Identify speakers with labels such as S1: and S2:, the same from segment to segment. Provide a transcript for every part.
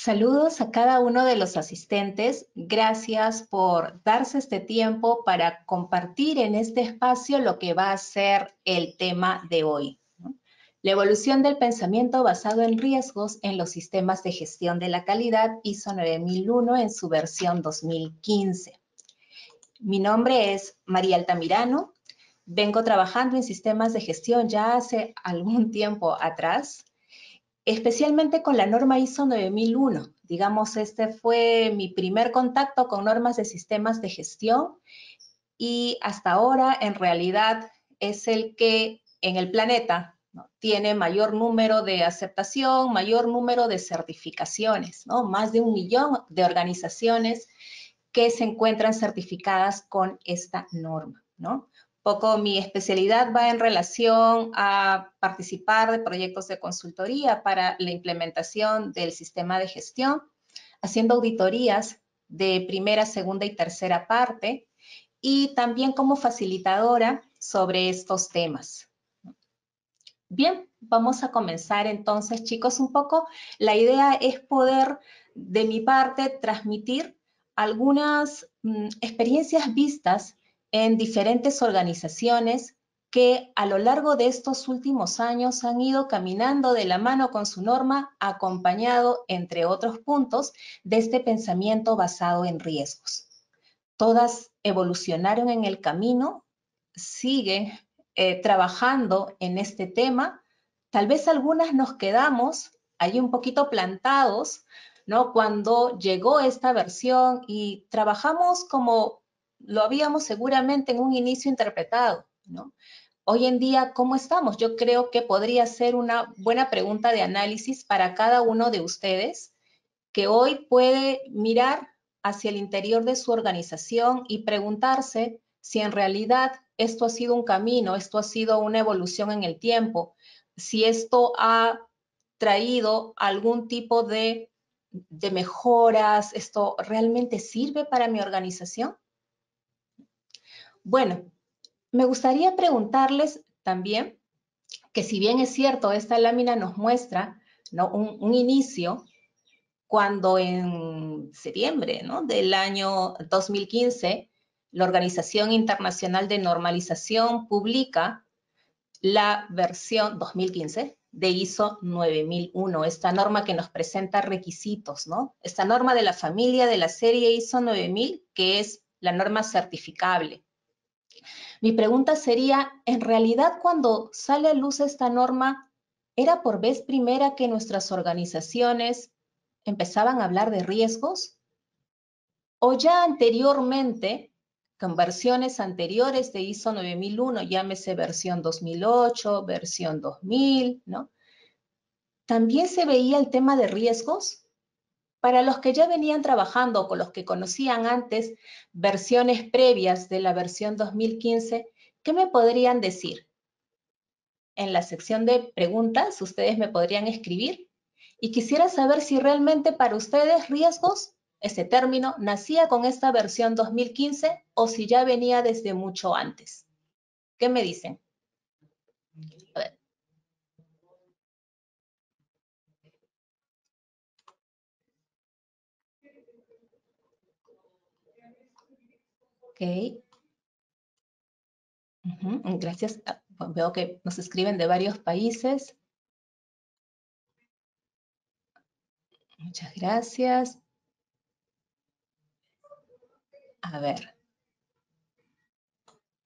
S1: Saludos a cada uno de los asistentes. Gracias por darse este tiempo para compartir en este espacio lo que va a ser el tema de hoy, ¿no? La evolución del pensamiento basado en riesgos en los sistemas de gestión de la calidad ISO 9001 en su versión 2015. Mi nombre es María Altamirano. Vengo trabajando en sistemas de gestión ya hace algún tiempo atrás, especialmente con la norma ISO 9001. Digamos, este fue mi primer contacto con normas de sistemas de gestión y hasta ahora en realidad es el que en el planeta, ¿no?, tiene mayor número de aceptación, mayor número de certificaciones, ¿no? Más de 1 millón de organizaciones que se encuentran certificadas con esta norma, ¿no? Poco mi especialidad va en relación a participar de proyectos de consultoría para la implementación del sistema de gestión, haciendo auditorías de primera, segunda y tercera parte, y también como facilitadora sobre estos temas. Bien, vamos a comenzar entonces, chicos, un poco. La idea es poder, de mi parte, transmitir algunas experiencias vistas en diferentes organizaciones que a lo largo de estos últimos años han ido caminando de la mano con su norma, acompañado, entre otros puntos, de este pensamiento basado en riesgos. Todas evolucionaron en el camino, siguen trabajando en este tema. Tal vez algunas nos quedamos ahí un poquito plantados, ¿no?, cuando llegó esta versión y trabajamos como lo habíamos seguramente en un inicio interpretado, ¿no? Hoy en día, ¿cómo estamos? Yo creo que podría ser una buena pregunta de análisis para cada uno de ustedes, que hoy puede mirar hacia el interior de su organización y preguntarse si en realidad esto ha sido un camino, esto ha sido una evolución en el tiempo, si esto ha traído algún tipo de mejoras, ¿esto realmente sirve para mi organización? Bueno, me gustaría preguntarles también que, si bien es cierto, esta lámina nos muestra, ¿no?, un inicio, cuando en septiembre, ¿no?, del año 2015, la Organización Internacional de Normalización publica la versión 2015 de ISO 9001, esta norma que nos presenta requisitos, ¿no? Esta norma de la familia de la serie ISO 9000, que es la norma certificable. Mi pregunta sería, ¿en realidad cuando sale a luz esta norma, era por vez primera que nuestras organizaciones empezaban a hablar de riesgos? ¿O ya anteriormente, con versiones anteriores de ISO 9001, llámese versión 2008, versión 2000, ¿no?, también se veía el tema de riesgos? Para los que ya venían trabajando o con los que conocían antes versiones previas de la versión 2015, ¿qué me podrían decir? En la sección de preguntas, ustedes me podrían escribir. Y quisiera saber si realmente para ustedes riesgos, ese término, nacía con esta versión 2015 o si ya venía desde mucho antes. ¿Qué me dicen? A ver. Ok. Gracias. Veo que nos escriben de varios países. Muchas gracias. A ver.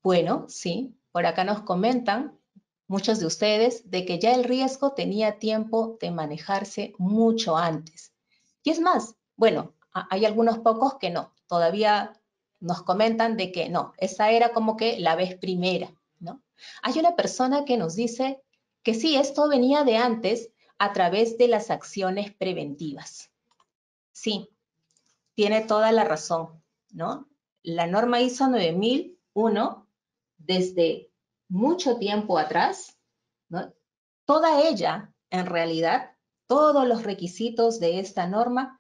S1: Bueno, sí, por acá nos comentan muchos de ustedes de que ya el riesgo tenía tiempo de manejarse mucho antes. Y es más, bueno, hay algunos pocos que no, todavía nos comentan de que no, esa era como que la vez primera, ¿no? Hay una persona que nos dice que sí, esto venía de antes a través de las acciones preventivas. Sí, tiene toda la razón, ¿no? La norma ISO 9001, desde mucho tiempo atrás, ¿no?, toda ella, en realidad, todos los requisitos de esta norma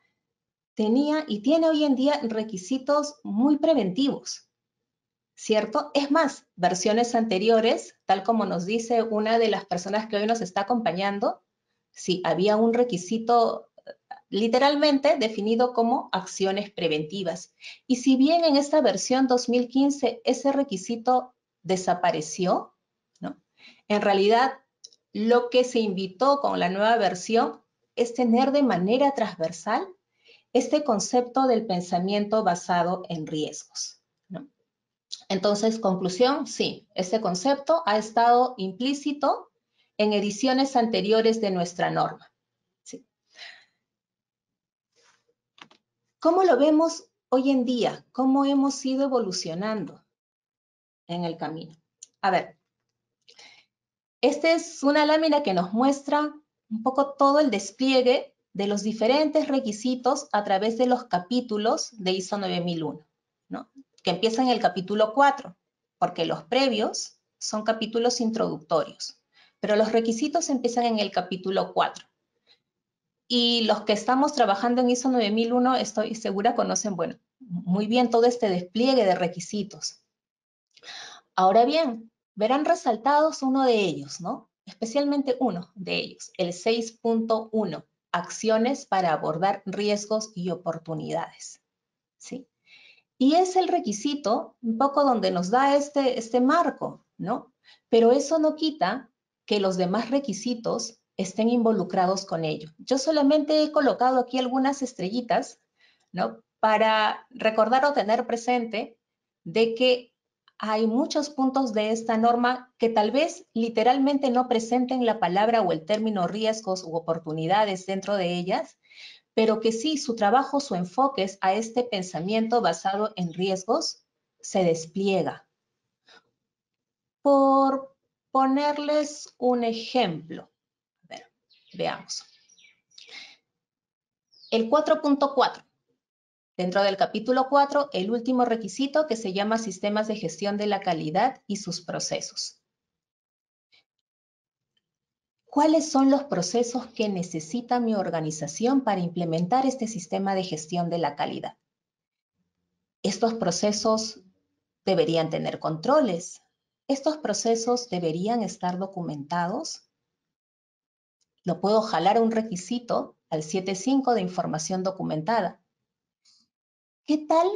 S1: tenía y tiene hoy en día requisitos muy preventivos, ¿cierto? Es más, versiones anteriores, tal como nos dice una de las personas que hoy nos está acompañando, sí, había un requisito literalmente definido como acciones preventivas. Y si bien en esta versión 2015 ese requisito desapareció, ¿no? En realidad lo que se invitó con la nueva versión es tener de manera transversal este concepto del pensamiento basado en riesgos, ¿no? Entonces, conclusión, sí, este concepto ha estado implícito en ediciones anteriores de nuestra norma. ¿Sí? ¿Cómo lo vemos hoy en día? ¿Cómo hemos ido evolucionando en el camino? A ver, esta es una lámina que nos muestra un poco todo el despliegue de los diferentes requisitos a través de los capítulos de ISO 9001, ¿no? Que empiezan en el capítulo 4, porque los previos son capítulos introductorios, pero los requisitos empiezan en el capítulo 4. Y los que estamos trabajando en ISO 9001, estoy segura, conocen, bueno, muy bien todo este despliegue de requisitos. Ahora bien, verán resaltados uno de ellos, ¿no? Especialmente uno de ellos, el 6.1, acciones para abordar riesgos y oportunidades, ¿sí? Y es el requisito un poco donde nos da este marco, ¿no? Pero eso no quita que los demás requisitos estén involucrados con ello. Yo solamente he colocado aquí algunas estrellitas, ¿no? Para recordar o tener presente de que hay muchos puntos de esta norma que tal vez literalmente no presenten la palabra o el término riesgos u oportunidades dentro de ellas, pero que sí, su trabajo, su enfoque es a este pensamiento basado en riesgos, se despliega. Por ponerles un ejemplo, a ver, veamos. El 4.4, dentro del capítulo 4, el último requisito que se llama sistemas de gestión de la calidad y sus procesos. ¿Cuáles son los procesos que necesita mi organización para implementar este sistema de gestión de la calidad? Estos procesos deberían tener controles. Estos procesos deberían estar documentados. Lo puedo jalar a un requisito, al 7.5 de información documentada. ¿Qué tal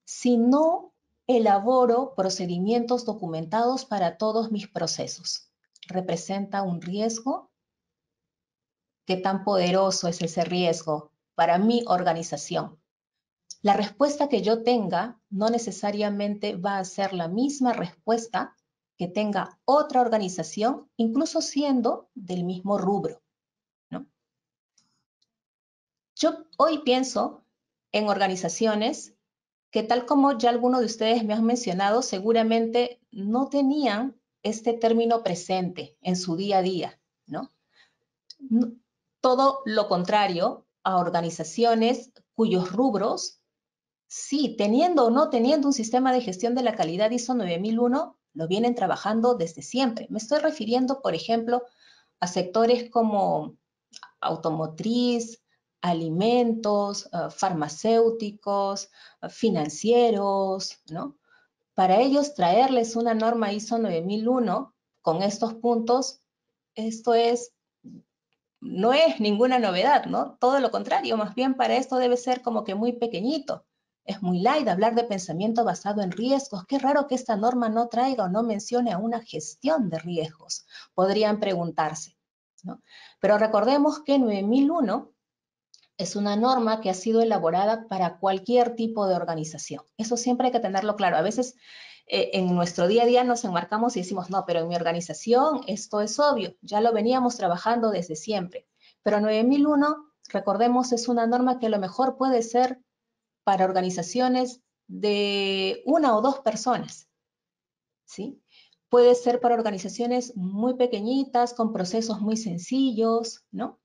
S1: si no elaboro procedimientos documentados para todos mis procesos? ¿Representa un riesgo? ¿Qué tan poderoso es ese riesgo para mi organización? La respuesta que yo tenga no necesariamente va a ser la misma respuesta que tenga otra organización, incluso siendo del mismo rubro, ¿no? Yo hoy pienso en organizaciones que, tal como ya algunos de ustedes me han mencionado, seguramente no tenían este término presente en su día a día, ¿no? Todo lo contrario a organizaciones cuyos rubros, sí, teniendo o no teniendo un sistema de gestión de la calidad ISO 9001, lo vienen trabajando desde siempre. Me estoy refiriendo, por ejemplo, a sectores como automotriz, alimentos, farmacéuticos, financieros, ¿no? Para ellos, traerles una norma ISO 9001 con estos puntos, esto no es ninguna novedad, ¿no? Todo lo contrario, más bien para esto debe ser como que muy pequeñito. Es muy light hablar de pensamiento basado en riesgos. Qué raro que esta norma no traiga o no mencione a una gestión de riesgos, podrían preguntarse, ¿no? Pero recordemos que 9001 es una norma que ha sido elaborada para cualquier tipo de organización. Eso siempre hay que tenerlo claro. A veces en nuestro día a día nos enmarcamos y decimos, no, pero en mi organización esto es obvio, ya lo veníamos trabajando desde siempre. Pero 9001, recordemos, es una norma que a lo mejor puede ser para organizaciones de 1 o 2 personas, ¿sí? Puede ser para organizaciones muy pequeñitas, con procesos muy sencillos, ¿no?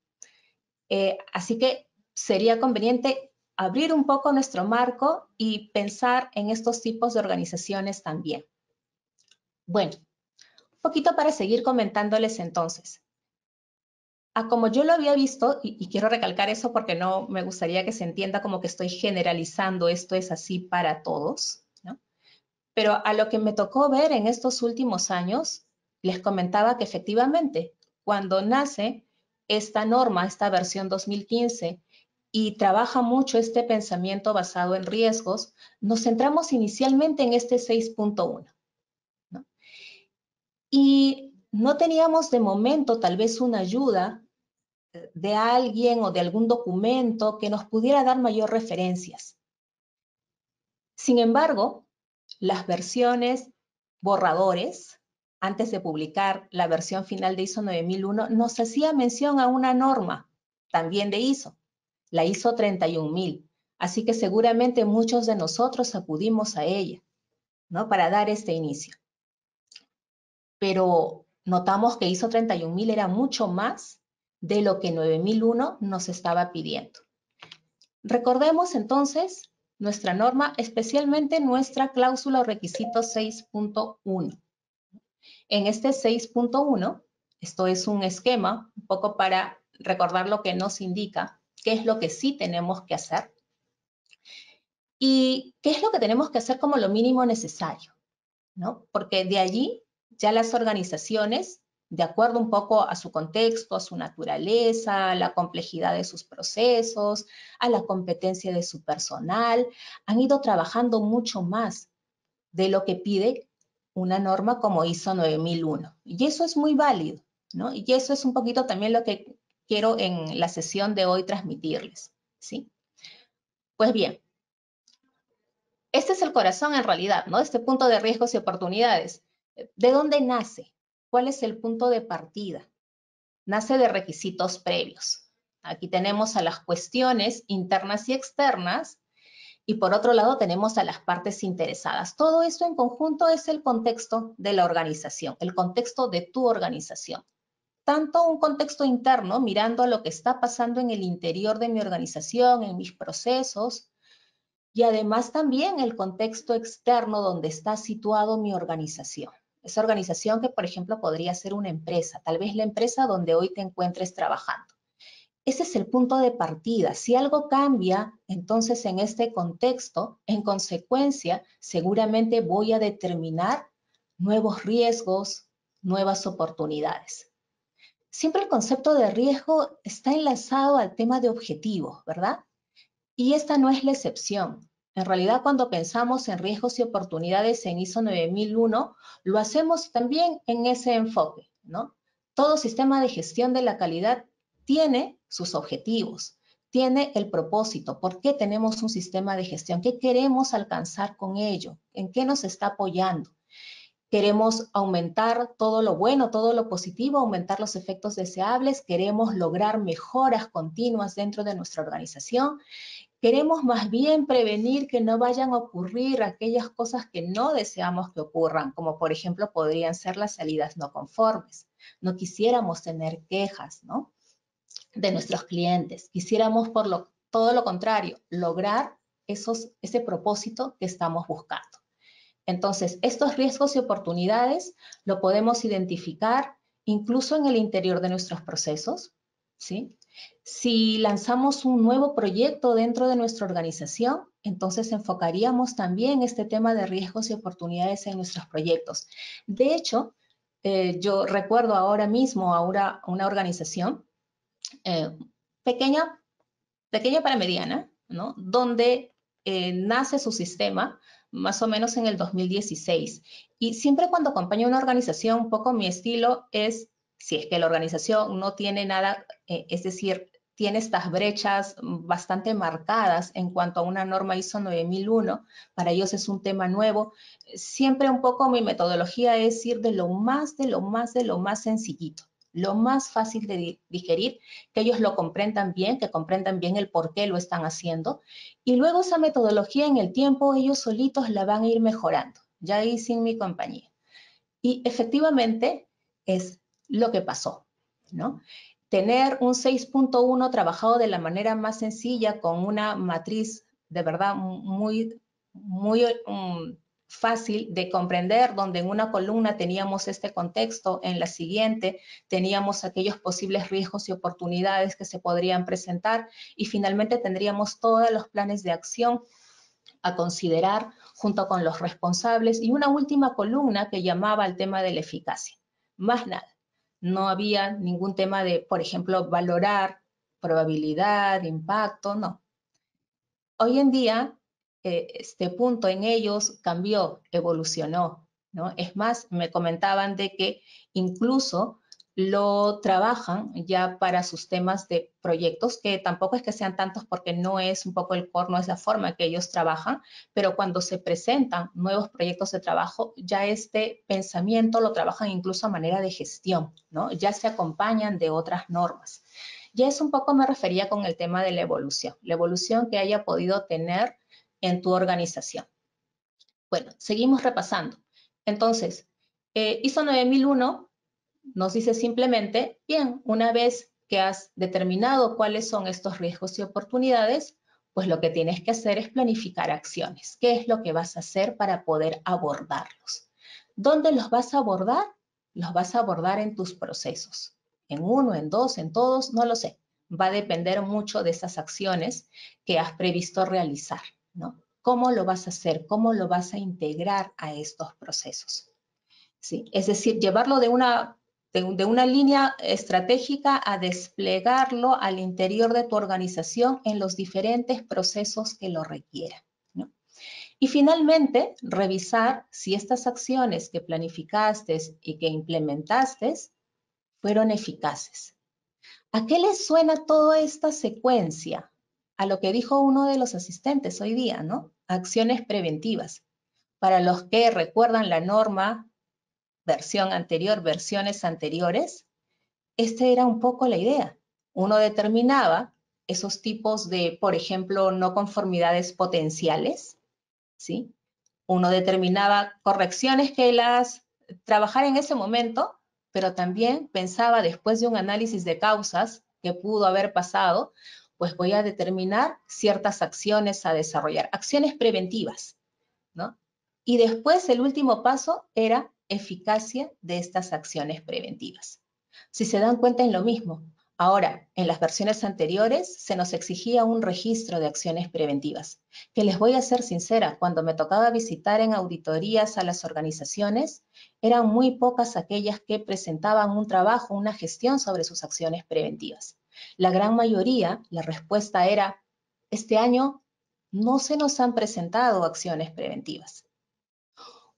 S1: Así que sería conveniente abrir un poco nuestro marco y pensar en estos tipos de organizaciones también. Bueno, un poquito para seguir comentándoles entonces. Como yo lo había visto, y quiero recalcar eso porque no me gustaría que se entienda como que estoy generalizando, esto es así para todos, ¿no? Pero a lo que me tocó ver en estos últimos años, les comentaba que efectivamente, cuando nace esta norma, esta versión 2015, y trabaja mucho este pensamiento basado en riesgos, nos centramos inicialmente en este 6.1, ¿no? Y no teníamos de momento tal vez una ayuda de alguien o de algún documento que nos pudiera dar mayor referencias. Sin embargo, las versiones borradores, antes de publicar la versión final de ISO 9001, nos hacía mención a una norma, también de ISO, la ISO 31000. Así que seguramente muchos de nosotros acudimos a ella, ¿no? Para dar este inicio. Pero notamos que ISO 31000 era mucho más de lo que 9001 nos estaba pidiendo. Recordemos entonces nuestra norma, especialmente nuestra cláusula o requisito 6.1. En este 6.1, esto es un esquema, un poco para recordar lo que nos indica, qué es lo que sí tenemos que hacer y qué es lo que tenemos que hacer como lo mínimo necesario, ¿no? Porque de allí ya las organizaciones, de acuerdo un poco a su contexto, a su naturaleza, a la complejidad de sus procesos, a la competencia de su personal, han ido trabajando mucho más de lo que pide una norma como ISO 9001. Y eso es muy válido, ¿no? Y eso es un poquito también lo que quiero en la sesión de hoy transmitirles, ¿sí? Pues bien, este es el corazón en realidad, ¿no? Este punto de riesgos y oportunidades. ¿De dónde nace? ¿Cuál es el punto de partida? Nace de requisitos previos. Aquí tenemos a las cuestiones internas y externas y por otro lado tenemos a las partes interesadas. Todo esto en conjunto es el contexto de la organización, el contexto de tu organización. Tanto un contexto interno, mirando a lo que está pasando en el interior de mi organización, en mis procesos, y además también el contexto externo donde está situado mi organización. Esa organización que, por ejemplo, podría ser una empresa, tal vez la empresa donde hoy te encuentres trabajando. Ese es el punto de partida. Si algo cambia, entonces en este contexto, en consecuencia, seguramente voy a determinar nuevos riesgos, nuevas oportunidades. Siempre el concepto de riesgo está enlazado al tema de objetivos, ¿verdad? Y esta no es la excepción. En realidad, cuando pensamos en riesgos y oportunidades en ISO 9001, lo hacemos también en ese enfoque, ¿no? Todo sistema de gestión de la calidad tiene sus objetivos, tiene el propósito. ¿Por qué tenemos un sistema de gestión? ¿Qué queremos alcanzar con ello? ¿En qué nos está apoyando? Queremos aumentar todo lo bueno, todo lo positivo, aumentar los efectos deseables, queremos lograr mejoras continuas dentro de nuestra organización. Queremos más bien prevenir que no vayan a ocurrir aquellas cosas que no deseamos que ocurran, como por ejemplo podrían ser las salidas no conformes. No quisiéramos tener quejas, ¿no? De nuestros clientes. Quisiéramos todo lo contrario, lograr ese propósito que estamos buscando. Entonces, estos riesgos y oportunidades lo podemos identificar incluso en el interior de nuestros procesos, ¿sí? Si lanzamos un nuevo proyecto dentro de nuestra organización, entonces enfocaríamos también este tema de riesgos y oportunidades en nuestros proyectos. De hecho, yo recuerdo ahora mismo a una organización eh, pequeña, pequeña para mediana, ¿no? Donde nace su sistema más o menos en el 2016. Y siempre cuando acompaño una organización, un poco mi estilo es, si es que la organización no tiene nada, es decir, tiene estas brechas bastante marcadas en cuanto a una norma ISO 9001, para ellos es un tema nuevo, siempre un poco mi metodología es ir de lo más sencillito, lo más fácil de digerir, que ellos lo comprendan bien, que comprendan bien el por qué lo están haciendo, y luego esa metodología en el tiempo ellos solitos la van a ir mejorando, ya ahí sin mi compañía. Y efectivamente es lo que pasó, ¿no? Tener un 6.1 trabajado de la manera más sencilla con una matriz de verdad muy fácil de comprender, donde en una columna teníamos este contexto, en la siguiente teníamos aquellos posibles riesgos y oportunidades que se podrían presentar y finalmente tendríamos todos los planes de acción a considerar junto con los responsables y una última columna que llamaba al tema de la eficacia. Más nada. No había ningún tema de, por ejemplo, valorar probabilidad, impacto, no. Hoy en día, este punto en ellos cambió, evolucionó, ¿no? Es más, me comentaban de que incluso lo trabajan ya para sus temas de proyectos, que tampoco es que sean tantos porque no es un poco el core, no es la forma que ellos trabajan, pero cuando se presentan nuevos proyectos de trabajo, ya este pensamiento lo trabajan incluso a manera de gestión, ¿no? Ya se acompañan de otras normas. Y eso un poco me refería con el tema de la evolución que haya podido tener en tu organización. Bueno, seguimos repasando. Entonces, ISO 9001 nos dice simplemente, bien, una vez que has determinado cuáles son estos riesgos y oportunidades, pues lo que tienes que hacer es planificar acciones. ¿Qué es lo que vas a hacer para poder abordarlos? ¿Dónde los vas a abordar? Los vas a abordar en tus procesos. En uno, en dos, en todos, no lo sé. Va a depender mucho de esas acciones que has previsto realizar, ¿no? ¿Cómo lo vas a hacer? ¿Cómo lo vas a integrar a estos procesos? ¿Sí? Es decir, llevarlo de una línea estratégica a desplegarlo al interior de tu organización en los diferentes procesos que lo requieran, ¿no? Y finalmente, revisar si estas acciones que planificaste y que implementaste fueron eficaces. ¿A qué les suena toda esta secuencia? A lo que dijo uno de los asistentes hoy día, ¿no? Acciones preventivas. Para los que recuerdan la norma versión anterior, versiones anteriores, esta era un poco la idea. Uno determinaba esos tipos de, por ejemplo, no conformidades potenciales, ¿sí? Uno determinaba correcciones que las trabajar en ese momento, pero también pensaba después de un análisis de causas que pudo haber pasado, pues voy a determinar ciertas acciones a desarrollar, acciones preventivas, ¿no? Y después el último paso era eficacia de estas acciones preventivas. Si se dan cuenta en lo mismo. Ahora, en las versiones anteriores se nos exigía un registro de acciones preventivas, que les voy a ser sincera, cuando me tocaba visitar en auditorías a las organizaciones, eran muy pocas aquellas que presentaban un trabajo, una gestión sobre sus acciones preventivas. La gran mayoría, la respuesta era, este año no se nos han presentado acciones preventivas.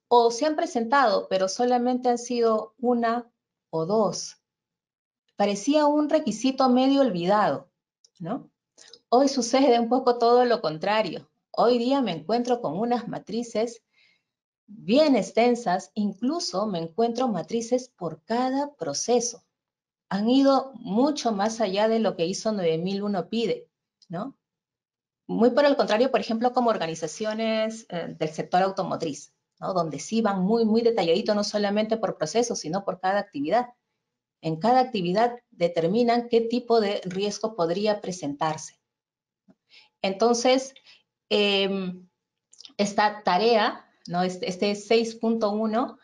S1: O se han presentado, pero solamente han sido una o dos. Parecía un requisito medio olvidado, ¿no? Hoy sucede un poco todo lo contrario. Hoy día me encuentro con unas matrices bien extensas, incluso me encuentro matrices por cada proceso. Han ido mucho más allá de lo que ISO 9001 pide, ¿no? Muy por el contrario, por ejemplo, como organizaciones del sector automotriz, ¿no? Donde sí van muy, muy detalladito, no solamente por procesos, sino por cada actividad. En cada actividad determinan qué tipo de riesgo podría presentarse. Entonces, esta tarea, ¿no? Este 6.1,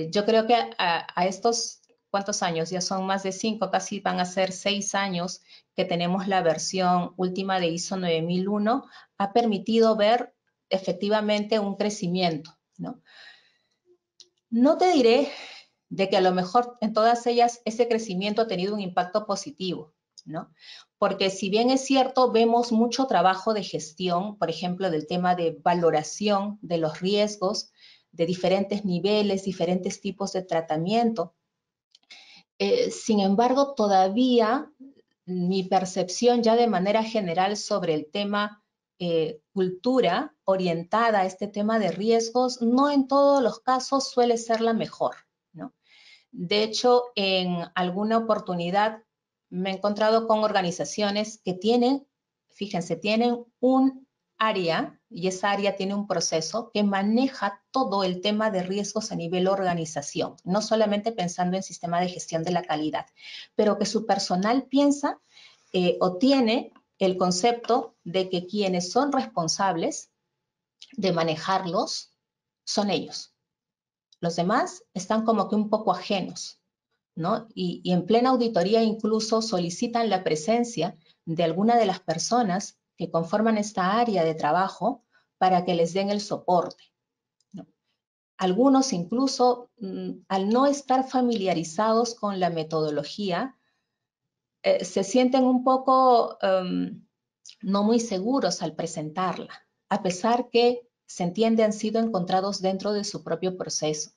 S1: yo creo que a estos, ¿cuántos años? Ya son más de 5, casi van a ser 6 años que tenemos la versión última de ISO 9001, ha permitido ver efectivamente un crecimiento, ¿no? No te diré de que a lo mejor en todas ellas ese crecimiento ha tenido un impacto positivo, ¿no? Porque si bien es cierto, vemos mucho trabajo de gestión, por ejemplo, del tema de valoración de los riesgos, de diferentes niveles, diferentes tipos de tratamiento. Sin embargo, todavía mi percepción ya de manera general sobre el tema cultura orientada a este tema de riesgos, no en todos los casos suele ser la mejor, ¿no? De hecho, en alguna oportunidad me he encontrado con organizaciones que tienen, fíjense, tienen un área y esa área tiene un proceso que maneja todo el tema de riesgos a nivel organización, no solamente pensando en sistema de gestión de la calidad, pero que su personal piensa o tiene el concepto de que quienes son responsables de manejarlos son ellos. Los demás están como que un poco ajenos, ¿no? Y en plena auditoría incluso solicitan la presencia de alguna de las personas que conforman esta área de trabajo para que les den el soporte, ¿no? Algunos incluso, al no estar familiarizados con la metodología, se sienten un poco no muy seguros al presentarla, a pesar que se entiende han sido encontrados dentro de su propio proceso.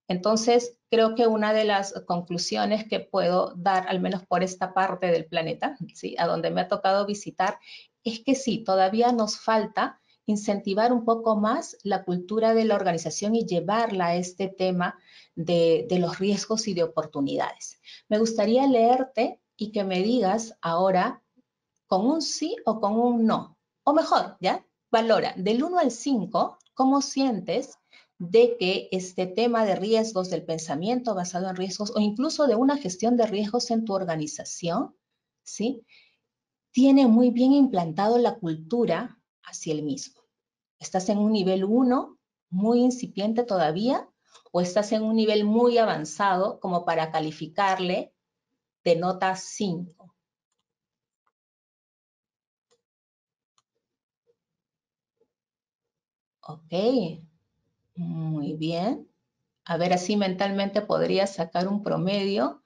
S1: Entonces, creo que una de las conclusiones que puedo dar, al menos por esta parte del planeta, ¿sí?, a donde me ha tocado visitar, es que sí, todavía nos falta incentivar un poco más la cultura de la organización y llevarla a este tema de los riesgos y de oportunidades. Me gustaría leerte y que me digas ahora con un sí o con un no. O mejor, ¿ya? Valora del 1 al 5, ¿cómo sientes de que este tema de riesgos, del pensamiento basado en riesgos o incluso de una gestión de riesgos en tu organización, ¿sí?, tiene muy bien implantado la cultura hacia el mismo? ¿Estás en un nivel 1, muy incipiente todavía, o estás en un nivel muy avanzado como para calificarle de nota 5? Ok, muy bien. A ver, así mentalmente podría sacar un promedio.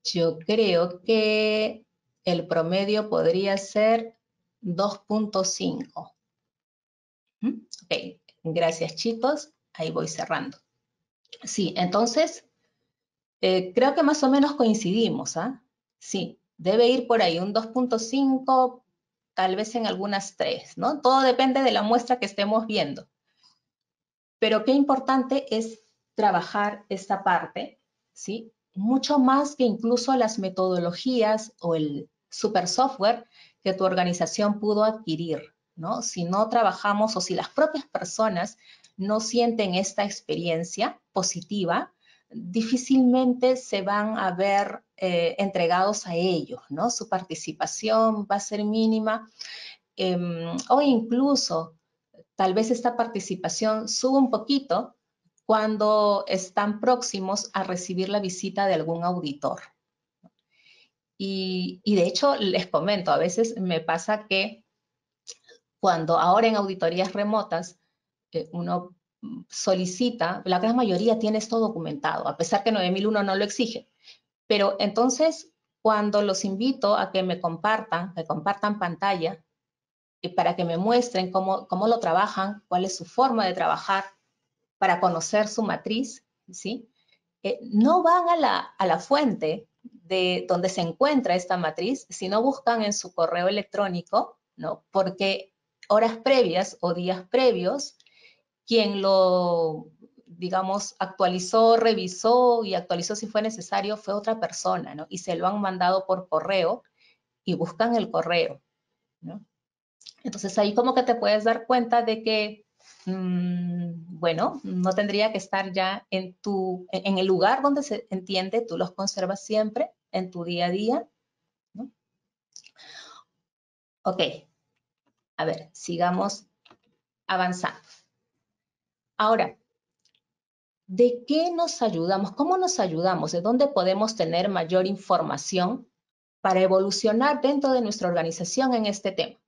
S1: Yo creo que el promedio podría ser 2.5. Ok, gracias chicos. Ahí voy cerrando. Sí, entonces, creo que más o menos coincidimos, ¿ah? Sí, debe ir por ahí un 2.5, tal vez en algunas 3, ¿no? Todo depende de la muestra que estemos viendo. Pero qué importante es trabajar esta parte, ¿sí? Mucho más que incluso las metodologías o el super software que tu organización pudo adquirir, ¿no? Si no trabajamos o si las propias personas no sienten esta experiencia positiva, difícilmente se van a ver entregados a ellos, ¿no? Su participación va a ser mínima, o incluso tal vez esta participación sube un poquito cuando están próximos a recibir la visita de algún auditor. Y de hecho, les comento, a veces me pasa que cuando ahora en auditorías remotas uno solicita, la gran mayoría tiene esto documentado, a pesar que 9001 no lo exige. Pero entonces, cuando los invito a que me compartan pantalla, para que me muestren cómo lo trabajan, cuál es su forma de trabajar, para conocer su matriz, ¿sí? No van a la fuente de donde se encuentra esta matriz, sino buscan en su correo electrónico, ¿no? Porque horas previas o días previos, quien lo, digamos, actualizó, revisó y actualizó si fue necesario fue otra persona, ¿no? Y se lo han mandado por correo y buscan el correo, ¿no? Entonces ahí como que te puedes dar cuenta de que, bueno, no tendría que estar ya en el lugar donde se entiende, tú los conservas siempre en tu día a día, ¿no? Ok, a ver, sigamos avanzando. Ahora, ¿de qué nos ayudamos? ¿Cómo nos ayudamos? ¿De dónde podemos tener mayor información para evolucionar dentro de nuestra organización en este tema?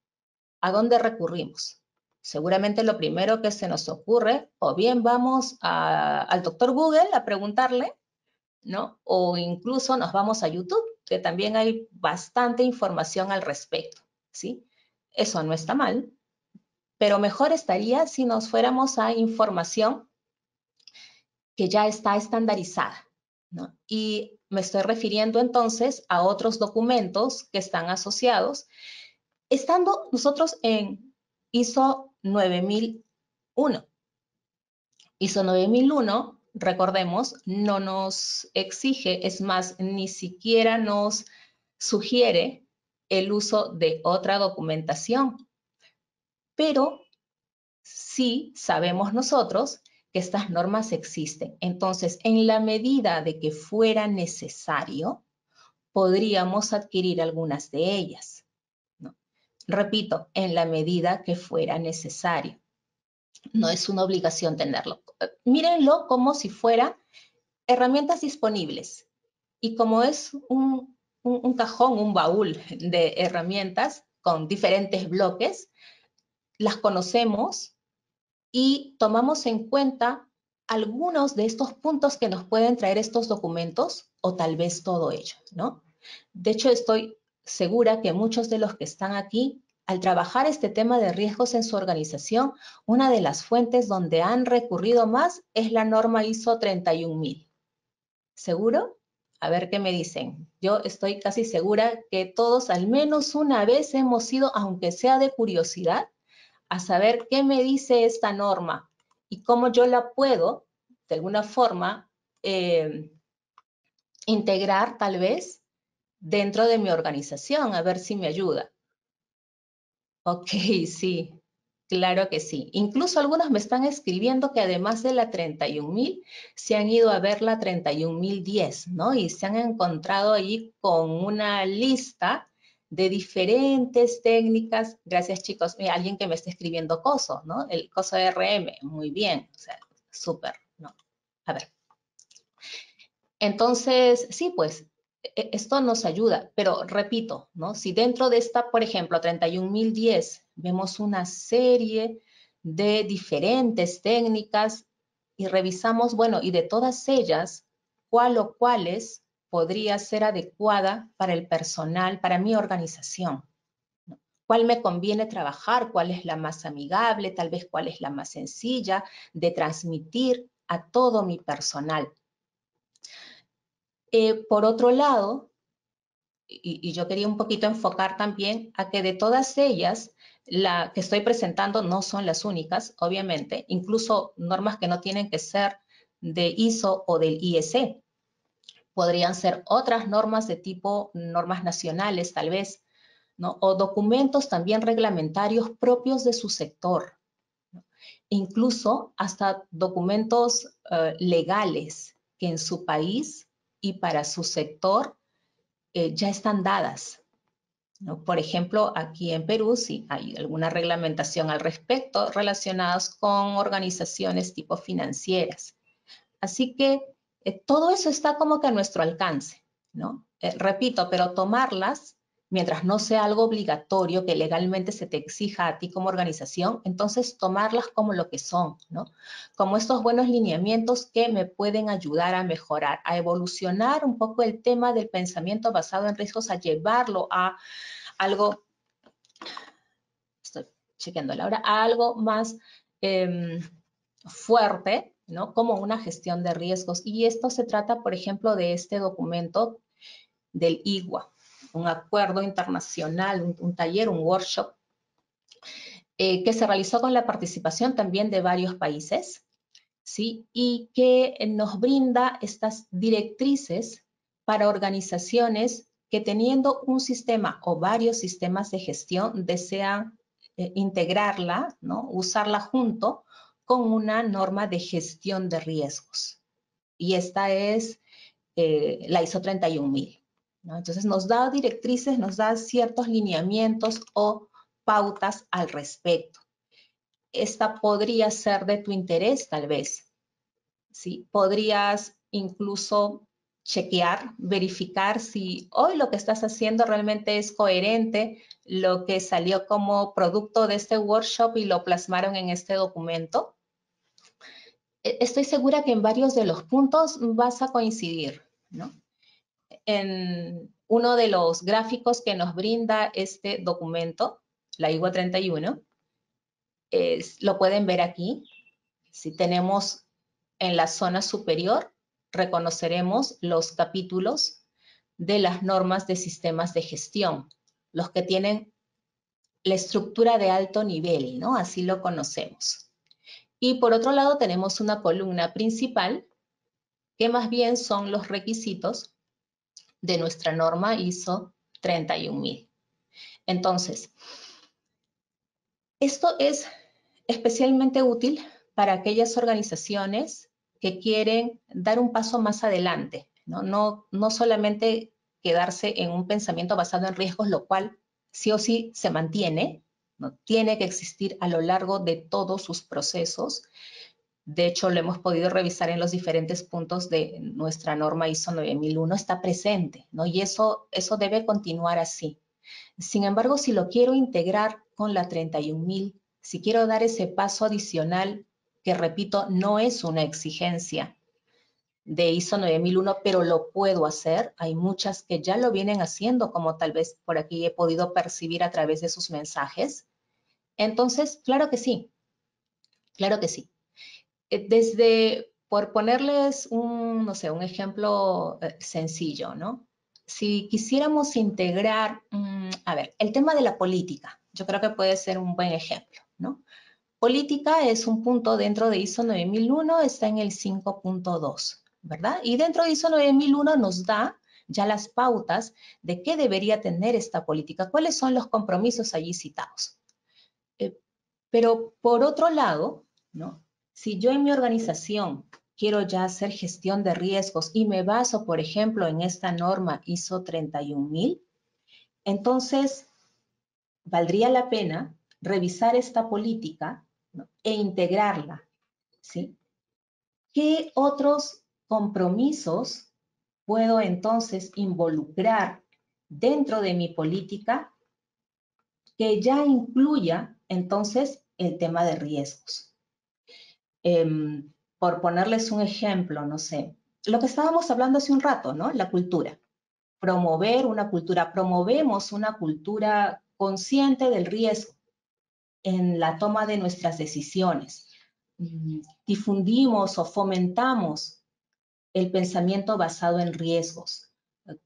S1: ¿A dónde recurrimos? Seguramente lo primero que se nos ocurre, o bien vamos al doctor Google a preguntarle, ¿no? O incluso nos vamos a YouTube, que también hay bastante información al respecto, ¿sí? Eso no está mal, pero mejor estaría si nos fuéramos a información que ya está estandarizada, ¿no? Y me estoy refiriendo entonces a otros documentos que están asociados, estando nosotros en ISO 9001. ISO 9001, recordemos, no nos exige, es más, ni siquiera nos sugiere el uso de otra documentación, pero sí sabemos nosotros que estas normas existen. Entonces, en la medida de que fuera necesario, podríamos adquirir algunas de ellas, ¿no? Repito, en la medida que fuera necesario. No es una obligación tenerlo. Mírenlo como si fuera herramientas disponibles. Y como es un cajón, un baúl de herramientas con diferentes bloques, las conocemos y tomamos en cuenta algunos de estos puntos que nos pueden traer estos documentos o tal vez todo ello, ¿no? De hecho, estoy segura que muchos de los que están aquí, al trabajar este tema de riesgos en su organización, una de las fuentes donde han recurrido más es la norma ISO 31000. ¿Seguro? A ver qué me dicen. Yo estoy casi segura que todos al menos una vez hemos ido, aunque sea de curiosidad, a saber qué me dice esta norma y cómo yo la puedo, de alguna forma, integrar tal vez dentro de mi organización, a ver si me ayuda. Ok, sí, claro que sí. Incluso algunos me están escribiendo que además de la 31000, se han ido a ver la 31010, ¿no? Y se han encontrado allí con una lista de diferentes técnicas. Gracias, chicos. Mira, alguien que me está escribiendo COSO, ¿no? El COSO RM, muy bien, o sea, súper, ¿no? A ver. Entonces, sí, pues, esto nos ayuda, pero repito, ¿no? Si dentro de esta, por ejemplo, 31010, vemos una serie de diferentes técnicas y revisamos, bueno, y de todas ellas, ¿cuál o cuáles podría ser adecuada para el personal, para mi organización? ¿No? ¿Cuál me conviene trabajar? ¿Cuál es la más amigable? Tal vez cuál es la más sencilla de transmitir a todo mi personal. Por otro lado, y yo quería un poquito enfocar también a que de todas ellas, la que estoy presentando no son las únicas, obviamente, incluso normas que no tienen que ser de ISO o del IEC. Podrían ser otras normas de tipo normas nacionales, tal vez, ¿no? O documentos también reglamentarios propios de su sector, ¿no? Incluso hasta documentos legales que en su país y para su sector ya están dadas, ¿no? Por ejemplo, aquí en Perú sí hay alguna reglamentación al respecto relacionadas con organizaciones tipo financieras. Así que todo eso está como que a nuestro alcance, ¿no? Repito, pero tomarlas, mientras no sea algo obligatorio que legalmente se te exija a ti como organización, entonces tomarlas como lo que son, ¿no? Como estos buenos lineamientos que me pueden ayudar a mejorar, a evolucionar un poco el tema del pensamiento basado en riesgos, a llevarlo a algo, estoy chequeando la hora, a algo más fuerte, ¿no? Como una gestión de riesgos. Y esto se trata, por ejemplo, de este documento del IGUA, un acuerdo internacional, un taller, un workshop, que se realizó con la participación también de varios países, ¿sí? Y que nos brinda estas directrices para organizaciones que teniendo un sistema o varios sistemas de gestión desean integrarla, ¿no? Usarla junto con una norma de gestión de riesgos. Y esta es la ISO 31000, ¿no? Entonces nos da directrices, nos da ciertos lineamientos o pautas al respecto. Esta podría ser de tu interés, tal vez, ¿sí? Podrías incluso chequear, verificar si hoy lo que estás haciendo realmente es coherente, lo que salió como producto de este workshop y lo plasmaron en este documento. Estoy segura que en varios de los puntos vas a coincidir, ¿no? En uno de los gráficos que nos brinda este documento, la IGUA 31, lo pueden ver aquí. Si tenemos en la zona superior, reconoceremos los capítulos de las normas de sistemas de gestión, los que tienen la estructura de alto nivel, ¿no? Así lo conocemos. Y por otro lado tenemos una columna principal que más bien son los requisitos de nuestra norma ISO 31000. Entonces, esto es especialmente útil para aquellas organizaciones que quieren dar un paso más adelante, ¿no? No solamente quedarse en un pensamiento basado en riesgos, lo cual sí o sí se mantiene, ¿no? Tiene que existir a lo largo de todos sus procesos. De hecho, lo hemos podido revisar en los diferentes puntos de nuestra norma ISO 9001, está presente, ¿no? Y eso debe continuar así. Sin embargo, si lo quiero integrar con la 31000, si quiero dar ese paso adicional que repito, no es una exigencia de ISO 9001, pero lo puedo hacer. Hay muchas que ya lo vienen haciendo, como tal vez por aquí he podido percibir a través de sus mensajes. Entonces, claro que sí, claro que sí. Por ponerles no sé, un ejemplo sencillo, ¿no? Si quisiéramos integrar, a ver, el tema de la política, yo creo que puede ser un buen ejemplo, ¿no? Política es un punto dentro de ISO 9001, está en el 5.2, ¿verdad? Y dentro de ISO 9001 nos da ya las pautas de qué debería tener esta política, cuáles son los compromisos allí citados. Pero por otro lado, ¿no? Si yo en mi organización quiero ya hacer gestión de riesgos y me baso, por ejemplo, en esta norma ISO 31000, entonces valdría la pena revisar esta política, ¿no? E integrarla, ¿sí? ¿Qué otros compromisos puedo entonces involucrar dentro de mi política que ya incluya entonces el tema de riesgos? Por ponerles un ejemplo, no sé, lo que estábamos hablando hace un rato, ¿no? La cultura. Promover una cultura, promovemos una cultura consciente del riesgo en la toma de nuestras decisiones. Difundimos o fomentamos el pensamiento basado en riesgos,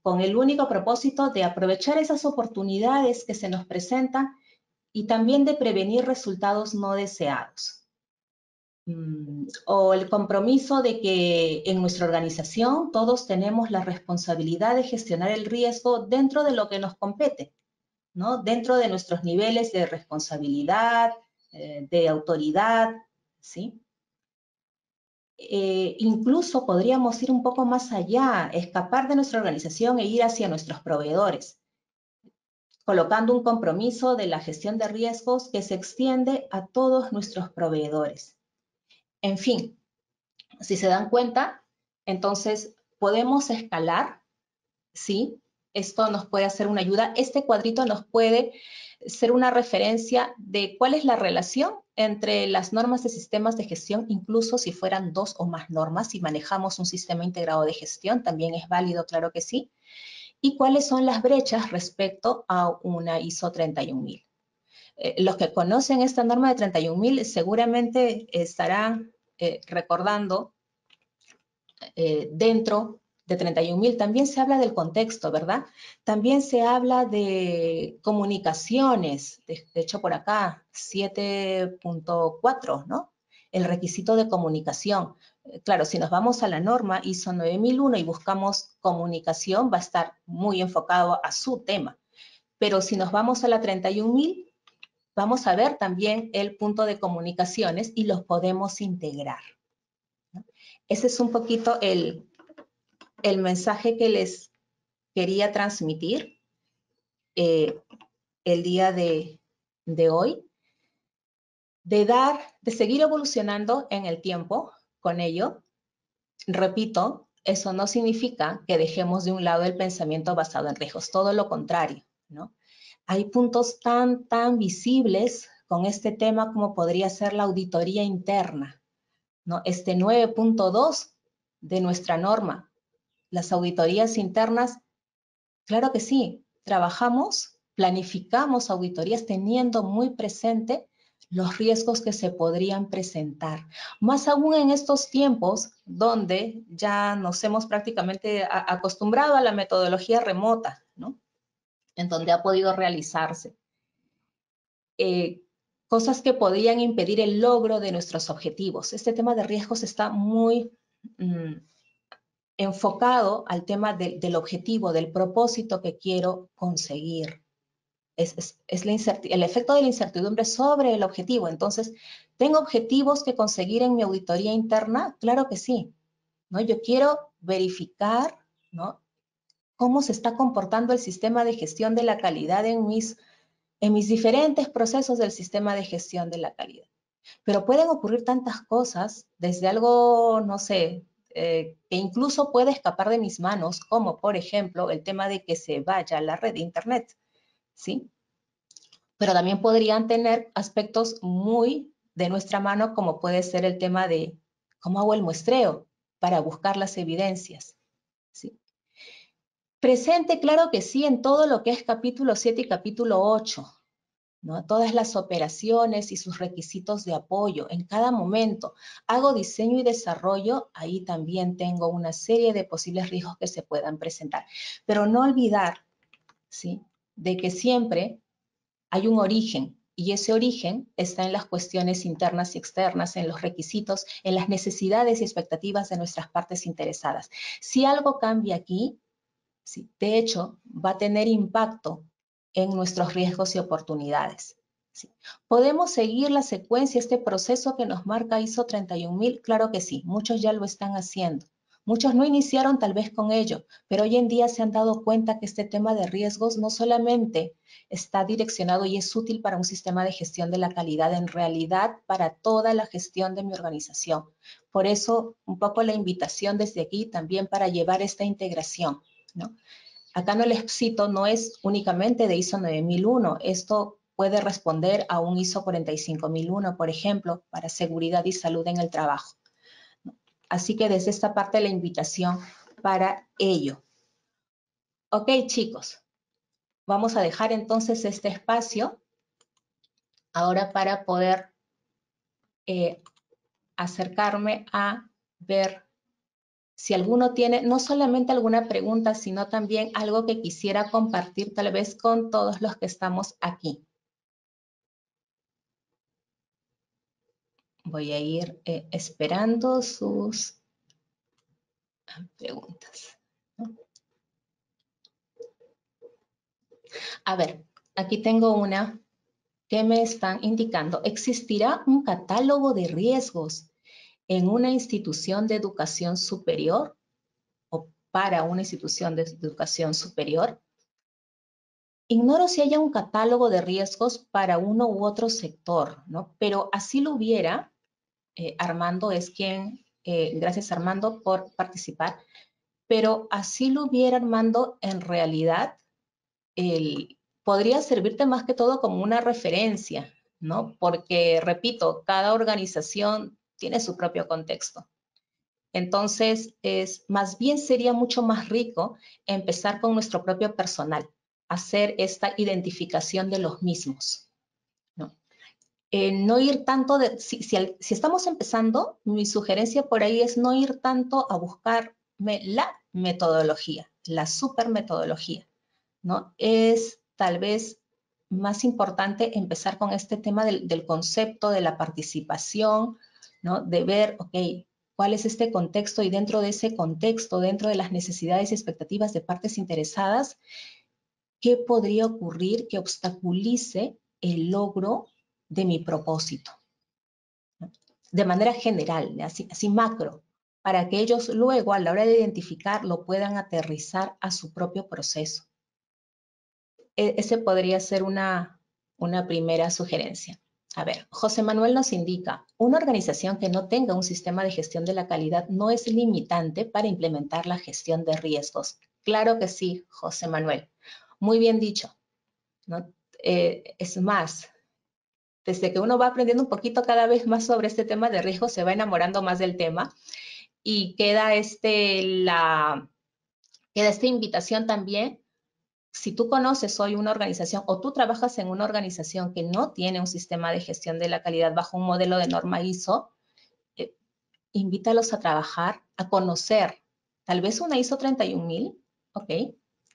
S1: con el único propósito de aprovechar esas oportunidades que se nos presentan y también de prevenir resultados no deseados. O el compromiso de que en nuestra organización todos tenemos la responsabilidad de gestionar el riesgo dentro de lo que nos compete, ¿no? Dentro de nuestros niveles de responsabilidad, de autoridad, ¿sí? Incluso podríamos ir un poco más allá, escapar de nuestra organización e ir hacia nuestros proveedores, colocando un compromiso de la gestión de riesgos que se extiende a todos nuestros proveedores. En fin, si se dan cuenta, entonces podemos escalar, ¿sí? Esto nos puede hacer una ayuda. Este cuadrito nos puede ser una referencia de cuál es la relación entre las normas de sistemas de gestión, incluso si fueran 2 o más normas, si manejamos un sistema integrado de gestión, también es válido, claro que sí, y cuáles son las brechas respecto a una ISO 31000. Los que conocen esta norma de 31000 seguramente estarán recordando dentro de 31000 también se habla del contexto, ¿verdad? También se habla de comunicaciones, de hecho por acá, 7.4, ¿no? El requisito de comunicación. Claro, si nos vamos a la norma ISO 9001 y buscamos comunicación, va a estar muy enfocado a su tema. Pero si nos vamos a la 31000, vamos a ver también el punto de comunicaciones y los podemos integrar, ¿no? Ese es un poquito el mensaje que les quería transmitir el día de hoy, de seguir evolucionando en el tiempo con ello. Repito, eso no significa que dejemos de un lado el pensamiento basado en riesgos, todo lo contrario, ¿no? Hay puntos tan visibles con este tema como podría ser la auditoría interna, ¿no? Este 9.2 de nuestra norma, las auditorías internas. Claro que sí, trabajamos, planificamos auditorías teniendo muy presente los riesgos que se podrían presentar. Más aún en estos tiempos donde ya nos hemos prácticamente acostumbrado a la metodología remota, ¿no? En donde ha podido realizarse. Cosas que podrían impedir el logro de nuestros objetivos. Este tema de riesgos está muy enfocado al tema del objetivo, del propósito que quiero conseguir. Es el efecto de la incertidumbre sobre el objetivo. Entonces, ¿tengo objetivos que conseguir en mi auditoría interna? Claro que sí, ¿no? Yo quiero verificar, ¿no?, cómo se está comportando el sistema de gestión de la calidad en mis diferentes procesos del sistema de gestión de la calidad. Pero pueden ocurrir tantas cosas, desde algo, no sé, que incluso puede escapar de mis manos, como por ejemplo el tema de que se vaya a la red de internet, ¿sí? Pero también podrían tener aspectos muy de nuestra mano, como puede ser el tema de cómo hago el muestreo para buscar las evidencias, ¿sí? Presente, claro que sí, en todo lo que es capítulo 7 y capítulo 8, ¿no? Todas las operaciones y sus requisitos de apoyo en cada momento. Hago diseño y desarrollo, ahí también tengo una serie de posibles riesgos que se puedan presentar. Pero no olvidar, ¿sí?, de que siempre hay un origen, y ese origen está en las cuestiones internas y externas, en los requisitos, en las necesidades y expectativas de nuestras partes interesadas. Si algo cambia aquí, sí, de hecho, va a tener impacto en nuestros riesgos y oportunidades. ¿Sí? ¿Podemos seguir la secuencia, este proceso que nos marca ISO 31000? Claro que sí, muchos ya lo están haciendo. Muchos no iniciaron tal vez con ello, pero hoy en día se han dado cuenta que este tema de riesgos no solamente está direccionado y es útil para un sistema de gestión de la calidad, en realidad para toda la gestión de mi organización. Por eso, un poco la invitación desde aquí también para llevar esta integración, ¿no? Acá no les cito, no es únicamente de ISO 9001, esto puede responder a un ISO 45001, por ejemplo, para seguridad y salud en el trabajo. Así que desde esta parte la invitación para ello. Ok, chicos, vamos a dejar entonces este espacio ahora para poder acercarme a ver si alguno tiene no solamente alguna pregunta, sino también algo que quisiera compartir tal vez con todos los que estamos aquí. Voy a ir esperando sus preguntas, ¿no? A ver, aquí tengo una que me están indicando. ¿Existirá un catálogo de riesgos en una institución de educación superior o para una institución de educación superior? Ignoro si haya un catálogo de riesgos para uno u otro sector, ¿no? Pero así lo hubiera, Armando es quien, gracias Armando por participar, pero así lo hubiera Armando, en realidad, podría servirte más que todo como una referencia, ¿no? Porque, repito, cada organización tiene su propio contexto. Entonces, más bien sería mucho más rico empezar con nuestro propio personal, hacer esta identificación de los mismos, ¿no? No ir tanto si estamos empezando, mi sugerencia por ahí es no ir tanto a buscarme la metodología, la super metodología, ¿no? Es tal vez más importante empezar con este tema del concepto, de la participación, ¿no? De ver, ok, cuál es este contexto y dentro de ese contexto, dentro de las necesidades y expectativas de partes interesadas, ¿qué podría ocurrir que obstaculice el logro de mi propósito? ¿No? De manera general, así macro, para que ellos luego a la hora de identificar lo puedan aterrizar a su propio proceso. Ese podría ser una primera sugerencia. A ver, José Manuel nos indica, una organización que no tenga un sistema de gestión de la calidad no es limitante para implementar la gestión de riesgos. Claro que sí, José Manuel. Muy bien dicho, ¿no? Es más, desde que uno va aprendiendo un poquito cada vez más sobre este tema de riesgos, se va enamorando más del tema y queda esta invitación también. Si tú conoces hoy una organización o tú trabajas en una organización que no tiene un sistema de gestión de la calidad bajo un modelo de norma ISO, invítalos a trabajar, a conocer tal vez una ISO 31000, ¿ok?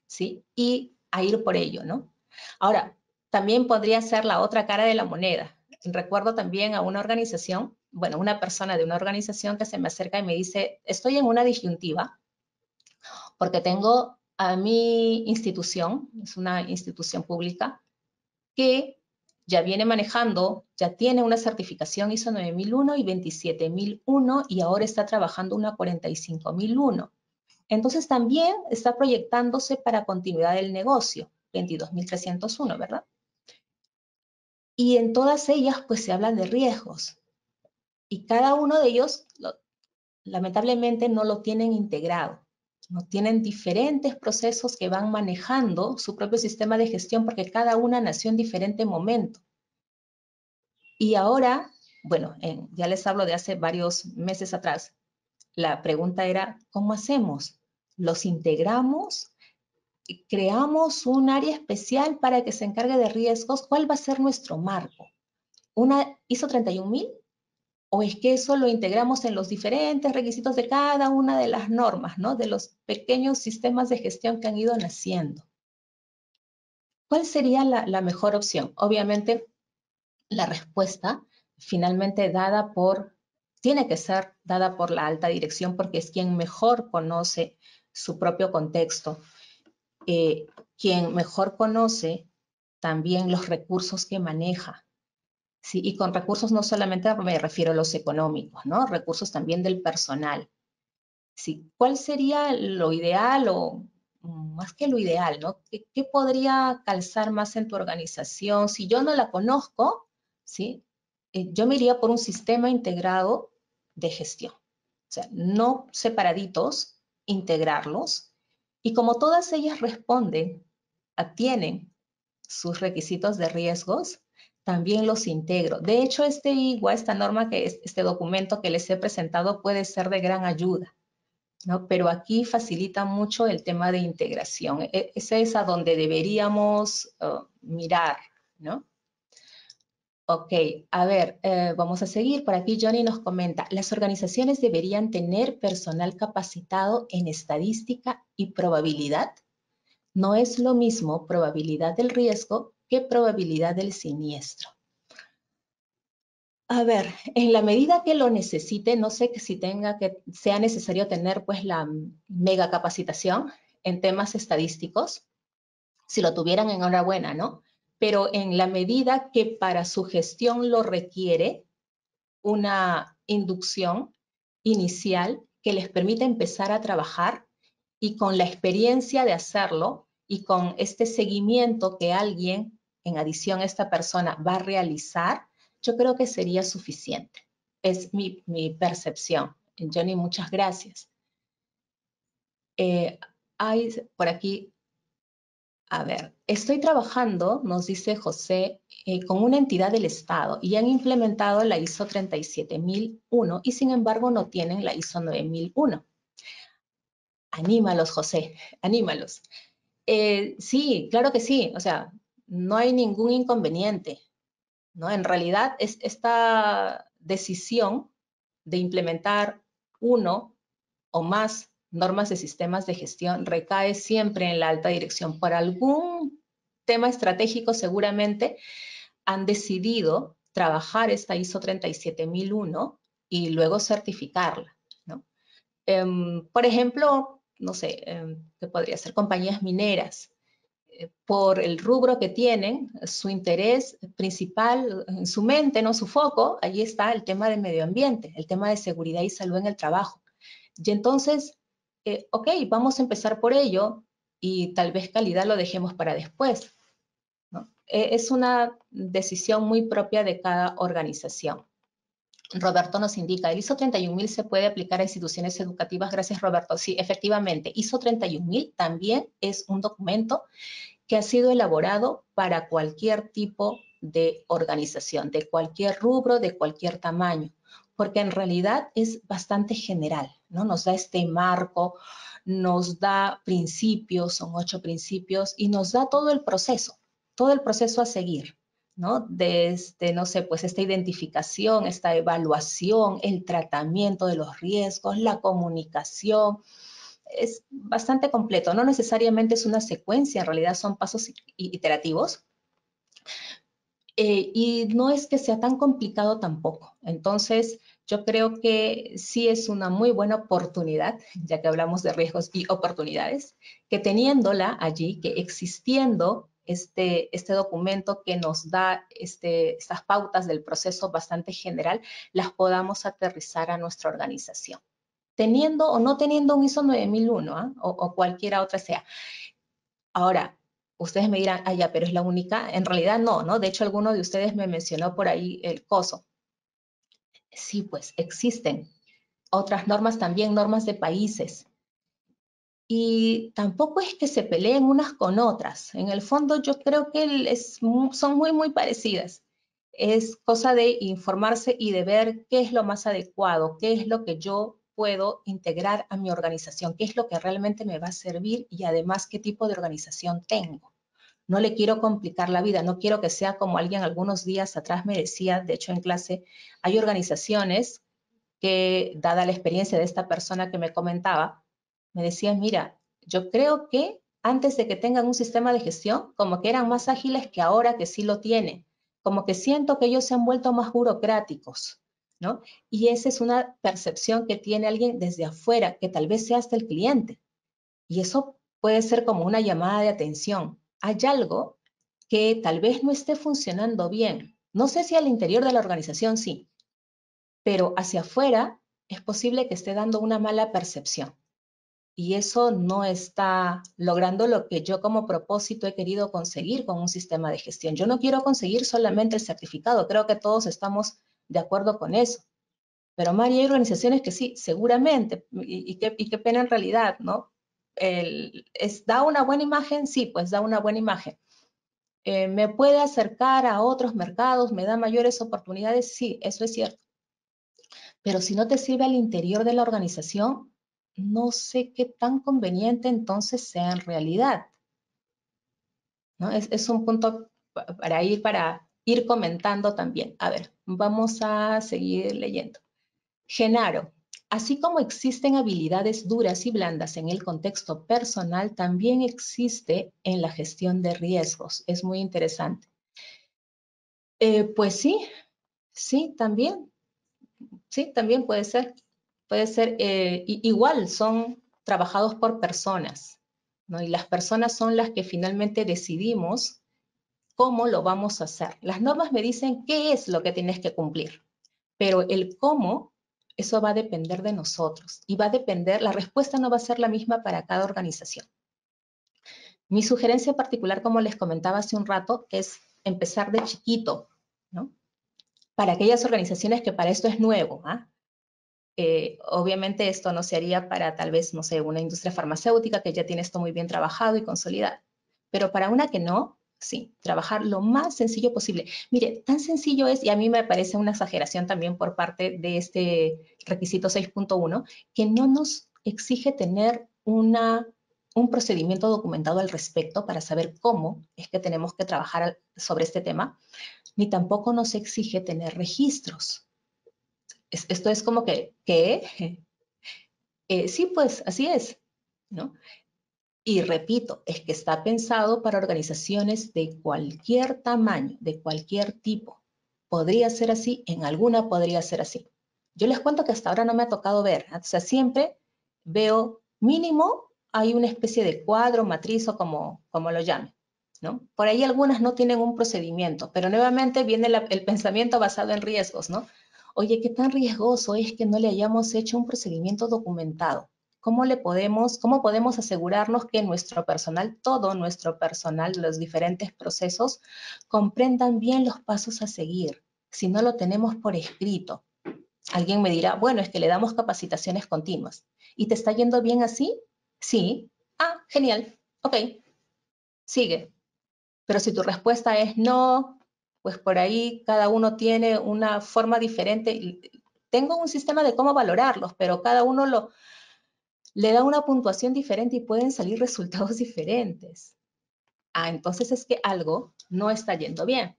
S1: ¿Sí? Y a ir por ello, ¿no? Ahora, también podría ser la otra cara de la moneda. Recuerdo también a una organización, bueno, una persona de una organización que se me acerca y me dice, estoy en una disyuntiva porque tengo a mi institución, es una institución pública, que ya viene manejando, ya tiene una certificación ISO 9001 y 27001 y ahora está trabajando una 45001. Entonces también está proyectándose para continuidad del negocio, 22301, ¿verdad? Y en todas ellas pues se hablan de riesgos y cada uno de ellos lamentablemente no lo tienen integrado. ¿No? Tienen diferentes procesos que van manejando su propio sistema de gestión porque cada una nació en diferente momento. Y ahora bueno, ya les hablo de hace varios meses atrás, la pregunta era, ¿cómo hacemos? ¿Los integramos? ¿Creamos un área especial para que se encargue de riesgos? ¿Cuál va a ser nuestro marco? ¿Una ISO 31000? ¿O es que eso lo integramos en los diferentes requisitos de cada una de las normas, ¿no? De los pequeños sistemas de gestión que han ido naciendo. ¿Cuál sería la mejor opción? Obviamente, la respuesta finalmente tiene que ser dada por la alta dirección porque es quien mejor conoce su propio contexto, quien mejor conoce también los recursos que maneja. Sí, y con recursos no solamente me refiero a los económicos, ¿no? Recursos también del personal. Sí, ¿cuál sería lo ideal o más que lo ideal, ¿no? ¿Qué podría calzar más en tu organización? Si yo no la conozco, ¿sí? Yo me iría por un sistema integrado de gestión. O sea, no separaditos, integrarlos. Y como todas ellas tienen sus requisitos de riesgos, también los integro. De hecho, esta norma, este documento que les he presentado puede ser de gran ayuda, ¿no? Pero aquí facilita mucho el tema de integración. Ese es a donde deberíamos mirar, ¿no? Ok, a ver, vamos a seguir. Por aquí Johnny nos comenta, las organizaciones deberían tener personal capacitado en estadística y probabilidad. No es lo mismo probabilidad del riesgo que probabilidad del siniestro. A ver, en la medida que lo necesite, no sé si sea necesario tener pues la mega capacitación en temas estadísticos. Si lo tuvieran, enhorabuena, ¿no? Pero en la medida que para su gestión lo requiere una inducción inicial que les permita empezar a trabajar y con la experiencia de hacerlo y con este seguimiento que alguien, en adición a esta persona, va a realizar, yo creo que sería suficiente. Es mi percepción. Johnny, muchas gracias. Hay por aquí, a ver, estoy trabajando, nos dice José, con una entidad del Estado y han implementado la ISO 37001 y sin embargo no tienen la ISO 9001. Anímalos, José, anímalos. Sí, claro que sí, o sea, no hay ningún inconveniente, ¿no? En realidad, esta decisión de implementar uno o más normas de sistemas de gestión recae siempre en la alta dirección. Por algún tema estratégico seguramente han decidido trabajar esta ISO 37001 y luego certificarla, ¿no? Por ejemplo, no sé, ¿qué podría ser? Compañías mineras. Por el rubro que tienen, su interés principal, en su mente, ¿no? Su foco, allí está el tema del medio ambiente, el tema de seguridad y salud en el trabajo. Y entonces, ok, vamos a empezar por ello y tal vez calidad lo dejemos para después, ¿no? Es una decisión muy propia de cada organización. Roberto nos indica, el ISO 31000 se puede aplicar a instituciones educativas. Gracias, Roberto. Sí, efectivamente, ISO 31000 también es un documento que ha sido elaborado para cualquier tipo de organización, de cualquier rubro, de cualquier tamaño, porque en realidad es bastante general, ¿no? Nos da este marco, nos da principios, son 8 principios, y nos da todo el proceso a seguir, ¿no? Desde, no sé, pues esta identificación, esta evaluación, el tratamiento de los riesgos, la comunicación. Es bastante completo, no necesariamente es una secuencia, en realidad son pasos iterativos. Y no es que sea tan complicado tampoco. Entonces, yo creo que sí es una muy buena oportunidad, ya que hablamos de riesgos y oportunidades, que teniéndola allí, que existiendo este documento que nos da estas pautas del proceso bastante general, las podamos aterrizar a nuestra organización. Teniendo o no teniendo un ISO 9001, ¿eh? o cualquiera otra sea. Ahora, ustedes me dirán, ya, pero es la única. En realidad no, ¿no? De hecho, alguno de ustedes me mencionó por ahí el COSO. Sí, pues existen otras normas también, normas de países. Y tampoco es que se peleen unas con otras. En el fondo yo creo que son muy, muy parecidas. Es cosa de informarse y de ver qué es lo más adecuado, qué es lo que yo puedo integrar a mi organización, qué es lo que realmente me va a servir y además qué tipo de organización tengo. No le quiero complicar la vida, no quiero que sea como alguien algunos días atrás me decía, de hecho en clase, hay organizaciones que, dada la experiencia de esta persona que me comentaba, me decía, mira, yo creo que antes de que tengan un sistema de gestión, como que eran más ágiles que ahora que sí lo tienen. Como que siento que ellos se han vuelto más burocráticos, ¿no? Y esa es una percepción que tiene alguien desde afuera, que tal vez sea hasta el cliente. Y eso puede ser como una llamada de atención. Hay algo que tal vez no esté funcionando bien. No sé si al interior de la organización sí, pero hacia afuera es posible que esté dando una mala percepción. Y eso no está logrando lo que yo como propósito he querido conseguir con un sistema de gestión. Yo no quiero conseguir solamente el certificado, creo que todos estamos de acuerdo con eso. Pero María, hay organizaciones que sí, seguramente, y qué pena en realidad, ¿no? ¿Da una buena imagen? Sí, pues da una buena imagen. ¿Me puede acercar a otros mercados? ¿Me da mayores oportunidades? Sí, eso es cierto. Pero si no te sirve al interior de la organización, no sé qué tan conveniente entonces sea en realidad, ¿no? Es un punto para ir comentando también. A ver, vamos a seguir leyendo. Genaro, así como existen habilidades duras y blandas en el contexto personal, también existe en la gestión de riesgos. Es muy interesante. Pues sí, también. Sí, también puede ser. Puede ser, igual son trabajados por personas, ¿no? Y las personas son las que finalmente decidimos cómo lo vamos a hacer. Las normas me dicen qué es lo que tienes que cumplir, pero el cómo, eso va a depender de nosotros y va a depender, la respuesta no va a ser la misma para cada organización. Mi sugerencia particular, como les comentaba hace un rato, es empezar de chiquito, ¿no? Para aquellas organizaciones que para esto es nuevo, ¿ah? Obviamente esto no se haría para tal vez, no sé, una industria farmacéutica que ya tiene esto muy bien trabajado y consolidado. Pero para una que no, sí, trabajar lo más sencillo posible. Mire, tan sencillo es, y a mí me parece una exageración también por parte de este requisito 6.1, que no nos exige tener un procedimiento documentado al respecto para saber cómo es que tenemos que trabajar sobre este tema, ni tampoco nos exige tener registros. Esto es como que, ¿qué? Sí, pues así es, ¿no? Y repito, es que está pensado para organizaciones de cualquier tamaño, de cualquier tipo. Podría ser así, en alguna podría ser así. Yo les cuento que hasta ahora no me ha tocado ver, o sea, siempre veo mínimo, hay una especie de cuadro, matriz o como lo llame, ¿no? Por ahí algunas no tienen un procedimiento, pero nuevamente viene el pensamiento basado en riesgos, ¿no? Oye, ¿qué tan riesgoso es que no le hayamos hecho un procedimiento documentado? ¿Cómo podemos asegurarnos que nuestro personal, todo nuestro personal, los diferentes procesos, comprendan bien los pasos a seguir? Si no lo tenemos por escrito. Alguien me dirá, bueno, es que le damos capacitaciones continuas. ¿Y te está yendo bien así? Sí. Ah, genial. Ok, sigue. Pero si tu respuesta es no, pues por ahí cada uno tiene una forma diferente. Tengo un sistema de cómo valorarlos, pero cada uno le da una puntuación diferente y pueden salir resultados diferentes. Ah, entonces es que algo no está yendo bien.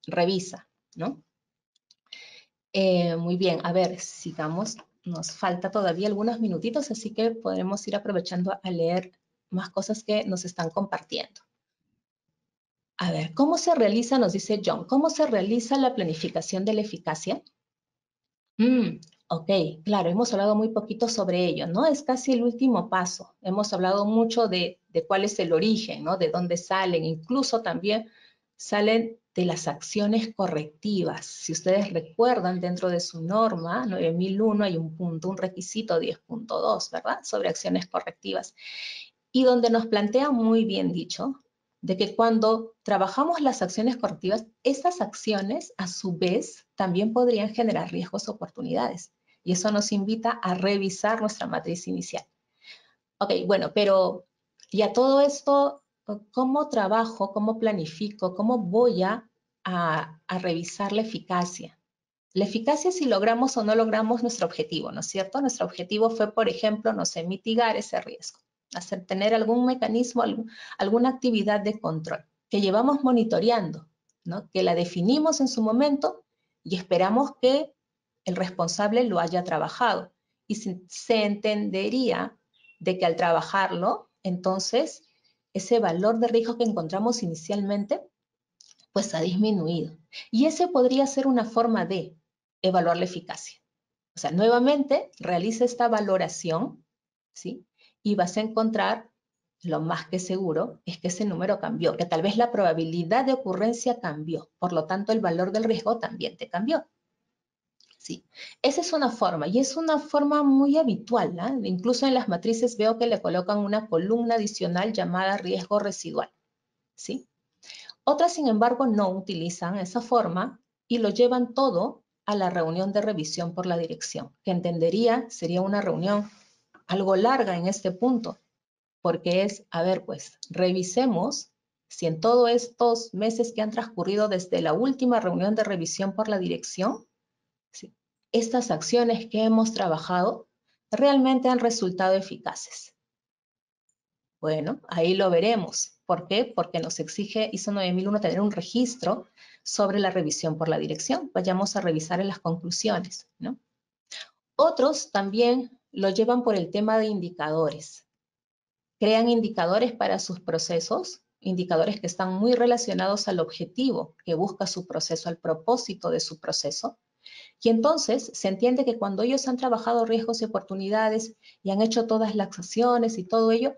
S1: Revisa, ¿no? Muy bien, a ver, sigamos. Nos falta todavía algunos minutitos, así que podremos ir aprovechando a leer más cosas que nos están compartiendo. A ver, ¿cómo se realiza, nos dice John, cómo se realiza la planificación de la eficacia? Ok, claro, hemos hablado muy poquito sobre ello, ¿no? Es casi el último paso. Hemos hablado mucho de cuál es el origen, ¿no? De dónde salen, incluso también salen de las acciones correctivas. Si ustedes recuerdan, dentro de su norma 9001 hay un punto, un requisito 10.2, ¿verdad? Sobre acciones correctivas. Y donde nos plantea muy bien dicho, de que cuando trabajamos las acciones correctivas, estas acciones a su vez también podrían generar riesgos o oportunidades. Y eso nos invita a revisar nuestra matriz inicial. Ok, bueno, pero ya todo esto, ¿cómo trabajo, cómo planifico, cómo voy a a revisar la eficacia. La eficacia si logramos o no logramos nuestro objetivo, ¿no es cierto? Nuestro objetivo fue, por ejemplo, no sé, mitigar ese riesgo, tener algún mecanismo, alguna actividad de control que llevamos monitoreando, ¿no? Que la definimos en su momento y esperamos que el responsable lo haya trabajado. Y se entendería de que al trabajarlo, entonces, ese valor de riesgo que encontramos inicialmente, pues ha disminuido. Y ese podría ser una forma de evaluar la eficacia. O sea, nuevamente, realiza esta valoración, ¿sí? Y vas a encontrar, lo más que seguro, es que ese número cambió, que tal vez la probabilidad de ocurrencia cambió. Por lo tanto, el valor del riesgo también te cambió. Sí, esa es una forma y es una forma muy habitual, ¿eh? Incluso en las matrices veo que le colocan una columna adicional llamada riesgo residual, ¿sí? Otras, sin embargo, no utilizan esa forma y lo llevan todo a la reunión de revisión por la dirección, que entendería sería una reunión algo larga en este punto, porque es, a ver, pues, revisemos si en todos estos meses que han transcurrido desde la última reunión de revisión por la dirección, ¿sí?, estas acciones que hemos trabajado realmente han resultado eficaces. Bueno, ahí lo veremos. ¿Por qué? Porque nos exige ISO 9001 tener un registro sobre la revisión por la dirección. Vayamos a revisar en las conclusiones, ¿no? Otros también lo llevan por el tema de indicadores. Crean indicadores para sus procesos, indicadores que están muy relacionados al objetivo que busca su proceso, al propósito de su proceso. Y entonces se entiende que cuando ellos han trabajado riesgos y oportunidades y han hecho todas las acciones y todo ello,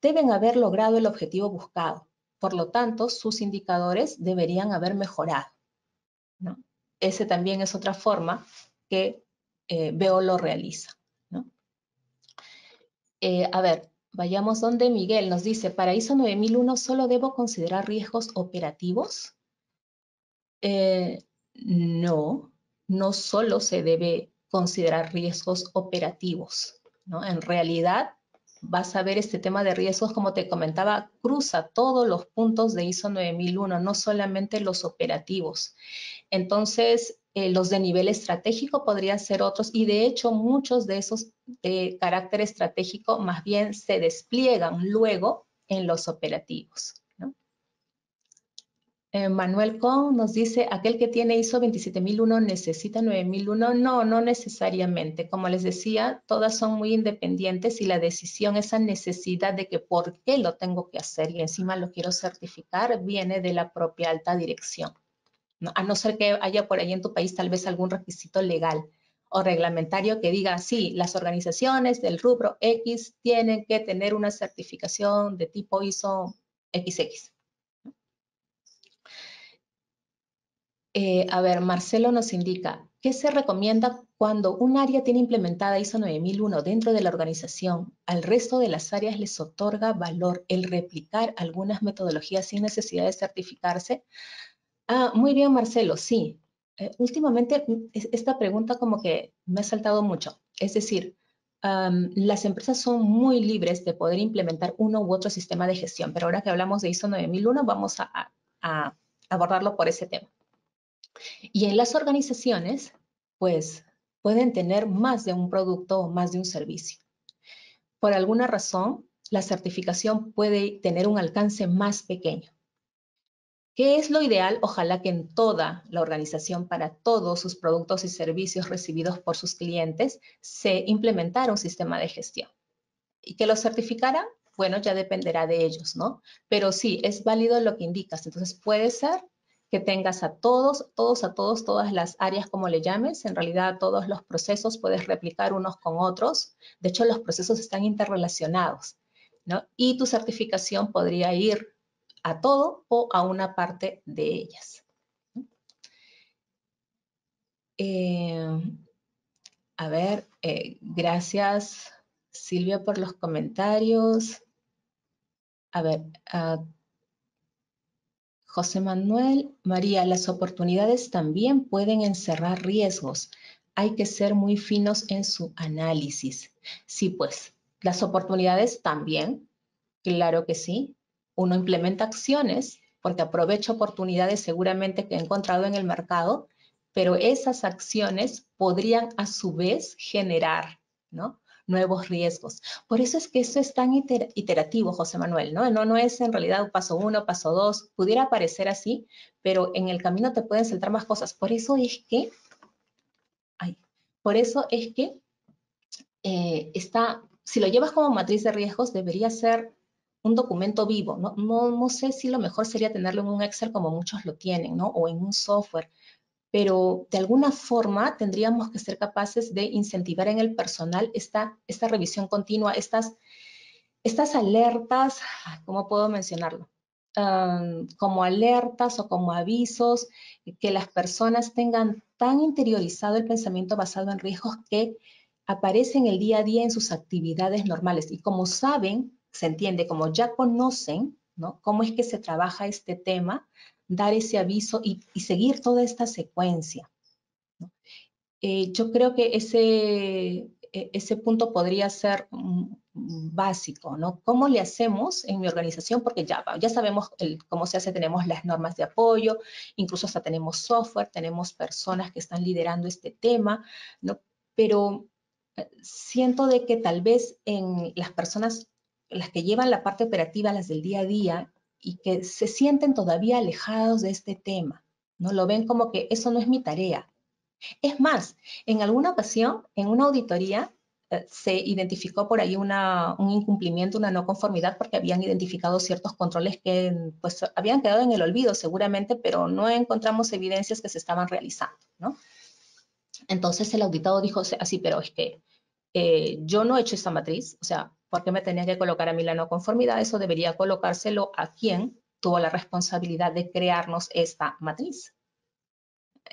S1: deben haber logrado el objetivo buscado. Por lo tanto, sus indicadores deberían haber mejorado, ¿no? Ese también es otra forma que Veo lo realiza, ¿no? A ver, vayamos donde Miguel nos dice, para ISO 9001 solo debo considerar riesgos operativos. No, no solo se debe considerar riesgos operativos, ¿no? En realidad, vas a ver este tema de riesgos, como te comentaba, cruza todos los puntos de ISO 9001, no solamente los operativos. Entonces, los de nivel estratégico podrían ser otros y de hecho muchos de esos de carácter estratégico más bien se despliegan luego en los operativos, ¿no? Manuel Con nos dice, ¿aquel que tiene ISO 27001 necesita 9001? No, no necesariamente. Como les decía, todas son muy independientes y la decisión, esa necesidad de que por qué lo tengo que hacer y encima lo quiero certificar, viene de la propia alta dirección, ¿no? A no ser que haya por ahí en tu país tal vez algún requisito legal o reglamentario que diga, sí, las organizaciones del rubro X tienen que tener una certificación de tipo ISO XX. A ver, Marcelo nos indica, ¿qué se recomienda cuando un área tiene implementada ISO 9001 dentro de la organización? Al resto de las áreas les otorga valor el replicar algunas metodologías sin necesidad de certificarse. Ah, muy bien, Marcelo, sí. Últimamente esta pregunta como que me ha saltado mucho. Es decir, las empresas son muy libres de poder implementar uno u otro sistema de gestión, pero ahora que hablamos de ISO 9001 vamos a abordarlo por ese tema. Y en las organizaciones, pues, pueden tener más de un producto o más de un servicio. Por alguna razón, la certificación puede tener un alcance más pequeño. ¿Qué es lo ideal? Ojalá que en toda la organización, para todos sus productos y servicios recibidos por sus clientes, se implementara un sistema de gestión. ¿Y que lo certificara? Bueno, ya dependerá de ellos, ¿no? Pero sí, es válido lo que indicas. Entonces, puede ser que tengas a todas las áreas, como le llames, en realidad a todos los procesos puedes replicar unos con otros. De hecho, los procesos están interrelacionados, ¿no? Y tu certificación podría ir a todo o a una parte de ellas. A ver, gracias Silvia por los comentarios. A ver, José Manuel, María, las oportunidades también pueden encerrar riesgos. Hay que ser muy finos en su análisis. Sí, pues, las oportunidades también, claro que sí. Uno implementa acciones porque aprovecho oportunidades seguramente que he encontrado en el mercado, pero esas acciones podrían a su vez generar, ¿no?, nuevos riesgos. Por eso es que eso es tan iterativo, José Manuel, ¿no? No es en realidad un paso 1, paso 2, pudiera parecer así, pero en el camino te pueden saltar más cosas. Por eso es que, si lo llevas como matriz de riesgos, debería ser un documento vivo, ¿no? No sé si lo mejor sería tenerlo en un Excel como muchos lo tienen, ¿no? O en un software, pero de alguna forma tendríamos que ser capaces de incentivar en el personal esta revisión continua, estas alertas, ¿cómo puedo mencionarlo? Como alertas o como avisos, que las personas tengan tan interiorizado el pensamiento basado en riesgos que aparecen el día a día en sus actividades normales. Y como saben, se entiende, como ya conocen, ¿no?, cómo es que se trabaja este tema, dar ese aviso y seguir toda esta secuencia, ¿no? Yo creo que ese punto podría ser básico, ¿no? ¿Cómo le hacemos en mi organización? Porque ya sabemos cómo se hace, tenemos las normas de apoyo, incluso hasta tenemos software, tenemos personas que están liderando este tema, ¿no? Pero siento de que tal vez en las personas, las que llevan la parte operativa, las del día a día, y que se sienten todavía alejados de este tema, ¿no? Lo ven como que eso no es mi tarea. Es más, en alguna ocasión, en una auditoría, se identificó por ahí un incumplimiento, una no conformidad, porque habían identificado ciertos controles que pues habían quedado en el olvido seguramente, pero no encontramos evidencias que se estaban realizando, ¿no? Entonces el auditado dijo así, pero es que yo no he hecho esta matriz, o sea, ¿por qué me tenían que colocar a mí la no conformidad? Eso debería colocárselo a quien tuvo la responsabilidad de crearnos esta matriz.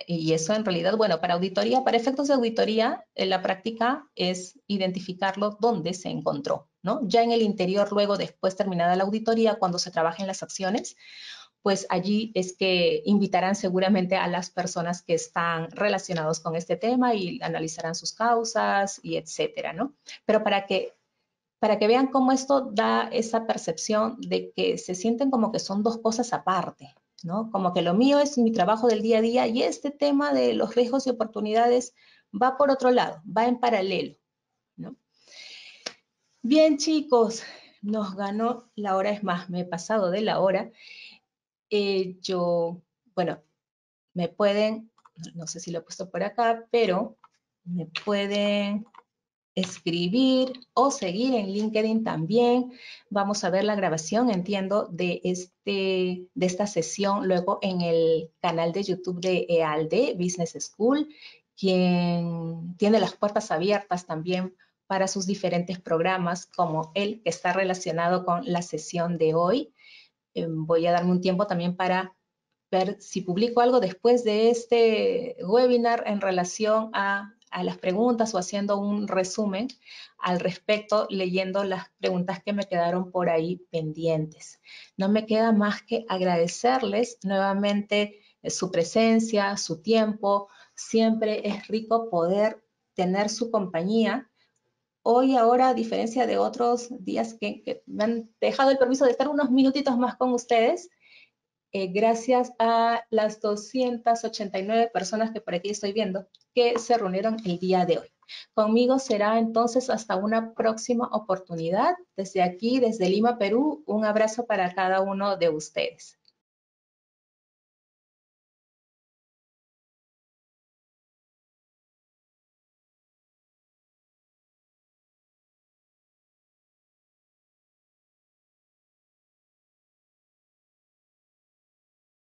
S1: Y eso en realidad, bueno, para auditoría, para efectos de auditoría, en la práctica es identificarlo dónde se encontró, ¿no? Ya en el interior, luego, después terminada la auditoría, cuando se trabajen las acciones, pues allí es que invitarán seguramente a las personas que están relacionados con este tema y analizarán sus causas y etcétera, ¿no? Pero para que vean cómo esto da esa percepción de que se sienten como que son dos cosas aparte, ¿no? Como que lo mío es mi trabajo del día a día y este tema de los riesgos y oportunidades va por otro lado, va en paralelo, ¿no? Bien, chicos, nos ganó la hora, es más, me he pasado de la hora. Bueno, me pueden, no sé si lo he puesto por acá, pero me pueden escribir o seguir en LinkedIn también. Vamos a ver la grabación, entiendo, de esta sesión luego en el canal de YouTube de EALDE Business School, quien tiene las puertas abiertas también para sus diferentes programas, como el que está relacionado con la sesión de hoy. Voy a darme un tiempo también para ver si publico algo después de este webinar en relación a las preguntas o haciendo un resumen al respecto, leyendo las preguntas que me quedaron por ahí pendientes. No me queda más que agradecerles nuevamente su presencia, su tiempo. Siempre es rico poder tener su compañía. Hoy, ahora, a diferencia de otros días que me han dejado el permiso de estar unos minutitos más con ustedes, gracias a las 289 personas que por aquí estoy viendo que se reunieron el día de hoy. Conmigo será entonces hasta una próxima oportunidad. Desde aquí, desde Lima, Perú, un abrazo para cada uno de ustedes.